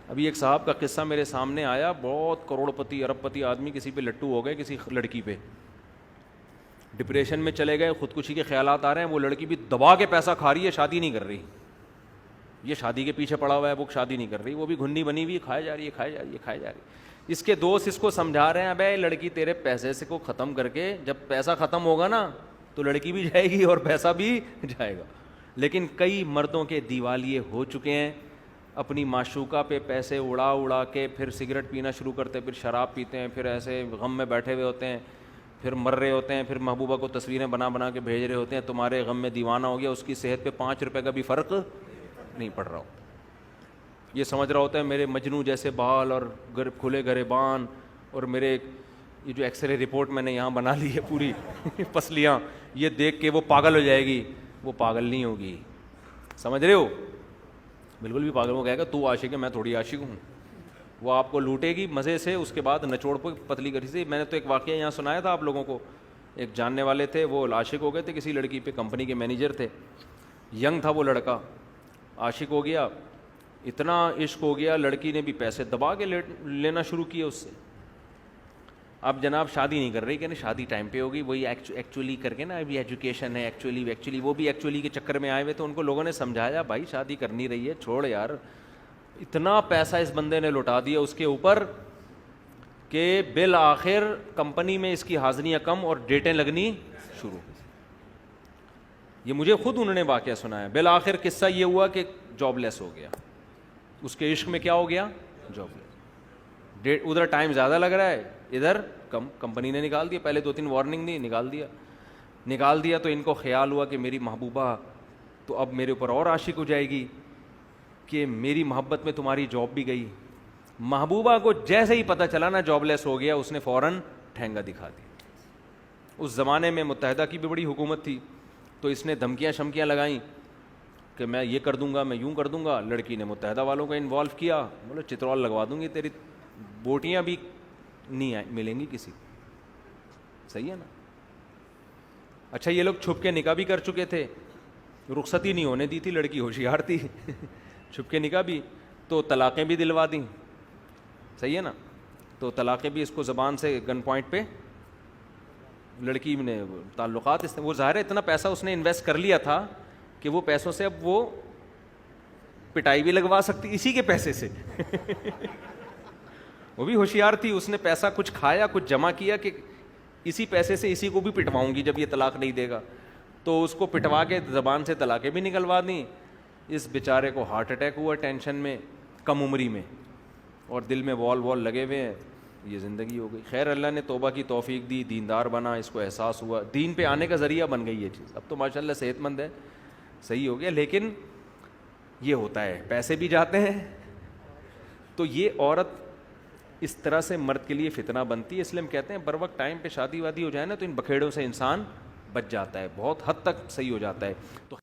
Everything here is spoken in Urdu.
ابھی ایک صاحب کا قصہ میرے سامنے آیا, بہت کروڑ پتی ارب پتی آدمی, کسی پہ لٹو ہو گئے, کسی لڑکی پہ, ڈپریشن میں چلے گئے, خودکشی کے خیالات آ رہے ہیں, وہ لڑکی بھی دبا کے پیسہ کھا رہی ہے, شادی نہیں کر رہی, یہ شادی کے پیچھے پڑا ہوا ہے, وہ شادی نہیں کر رہی, وہ بھی گھنی بنی ہوئی, کھائے جا رہی ہے, کھائے جا رہی ہے, کھائے جا رہی ہے. اس کے دوست اس کو سمجھا رہے ہیں, ابے لڑکی تیرے پیسے سے کو ختم کر کے, جب پیسہ ختم ہوگا نا تو لڑکی بھی جائے گی اور پیسہ بھی جائے گا. لیکن کئی مردوں کے دیوالیے ہو چکے ہیں, اپنی معشوقہ پہ پیسے اڑا اڑا کے پھر سگریٹ پینا شروع کرتے ہیں, پھر شراب پیتے ہیں, پھر ایسے غم میں بیٹھے ہوئے ہوتے ہیں, پھر مر رہے ہوتے ہیں, پھر محبوبہ کو تصویریں بنا بنا کے بھیج رہے ہوتے ہیں, تمہارے غم میں دیوانہ ہو گیا, اس کی صحت پہ 5 روپے کا بھی فرق نہیں پڑ رہا ہو. یہ سمجھ رہا ہوتا ہے میرے مجنو جیسے بال اور کھلے گریبان, اور میرے یہ جو ایکس رے رپورٹ میں نے یہاں بنا لی ہے پوری پسلیاں, یہ دیکھ کے وہ پاگل ہو جائے گی. وہ پاگل نہیں ہوگی, سمجھ رہے ہو, بالکل بھی پاگل. وہ کہے گا تو عاشق ہے, میں تھوڑی عاشق ہوں. وہ آپ کو لوٹے گی مزے سے, اس کے بعد نچوڑ پہ پتلی کری سے. میں نے تو ایک واقعہ یہاں سنایا تھا آپ لوگوں کو, ایک جاننے والے تھے, وہ عاشق ہو گئے تھے کسی لڑکی پہ, کمپنی کے مینیجر تھے, ینگ تھا وہ لڑکا, عاشق ہو گیا, اتنا عشق ہو گیا, لڑکی نے بھی پیسے دبا کے لینا شروع کیے اس سے. اب جناب شادی نہیں کر رہی, کہ شادی ٹائم پہ ہوگی, وہی ایکچولی کر کے نا, ابھی ایجوکیشن ہے, ایکچولی وہ بھی ایکچولی کے چکر میں آئے ہوئے. تو ان کو لوگوں نے سمجھایا, بھائی شادی کرنی رہی ہے, چھوڑ یار. اتنا پیسہ اس بندے نے لوٹا دیا اس کے اوپر کہ بالآخر کمپنی میں اس کی حاضریاں کم اور ڈیٹیں لگنی شروع. یہ مجھے خود انہوں نے واقعہ سنایا. بالآخر قصہ یہ ہوا کہ جاب لیس ہو گیا, اس کے عشق میں کیا ہو گیا, جاب لیس. ادھر ٹائم زیادہ لگ رہا ہے, ادھر کمپنی نے نکال دیا, پہلے 2-3 وارننگ دی, نکال دیا. تو ان کو خیال ہوا کہ میری محبوبہ تو اب میرے اوپر اور عاشق ہو جائے گی, کہ میری محبت میں تمہاری جاب بھی گئی. محبوبہ کو جیسے ہی پتہ چلا نا جاب لیس ہو گیا, اس نے فوراً ٹھینگا دکھا دیا. اس زمانے میں متحدہ کی بھی بڑی حکومت تھی, تو اس نے دھمکیاں شمکیاں لگائیں کہ میں یہ کر دوں گا, میں یوں کر دوں گا. لڑکی نے متحدہ والوں کو انوالو کیا, بولے چترول لگوا دوں گی, تیری بوٹیاں بھی نہیں ملیں گی کسی. صحیح ہے نا. اچھا یہ لوگ چھپ کے نکاح بھی کر چکے تھے, رخصتی نہیں ہونے دی تھی, لڑکی ہوشیار تھی چھپ کے نکاح بھی, تو طلاقیں بھی دلوا دیں. صحیح ہے نا. تو طلاقیں بھی اس کو زبان سے گن پوائنٹ پہ, لڑکی نے تعلقات, وہ ظاہر ہے اتنا پیسہ اس نے انویسٹ کر لیا تھا کہ وہ پیسوں سے اب وہ پٹائی بھی لگوا سکتی اسی کے پیسے سے وہ بھی ہوشیار تھی, اس نے پیسہ کچھ کھایا, کچھ جمع کیا کہ اسی پیسے سے اسی کو بھی پٹواؤں گی جب یہ طلاق نہیں دے گا. تو اس کو پٹوا کے زبان سے طلاقیں بھی نکلوا دیں. اس بیچارے کو ہارٹ اٹیک ہوا ٹینشن میں, کم عمری میں, اور دل میں وال لگے ہوئے ہیں, یہ زندگی ہو گئی. خیر اللہ نے توبہ کی توفیق دی, دیندار بنا, اس کو احساس ہوا, دین پہ آنے کا ذریعہ بن گئی یہ چیز. اب تو ماشاءاللہ صحت مند ہے, صحیح ہو گیا. لیکن یہ ہوتا ہے, پیسے بھی جاتے ہیں. تو یہ عورت اس طرح سے مرد کے لیے فتنہ بنتی ہے. اس لیے ہم کہتے ہیں بر وقت ٹائم پہ شادی وادی ہو جائے نا, تو ان بکھیڑوں سے انسان بچ جاتا ہے, بہت حد تک صحیح ہو جاتا ہے. تو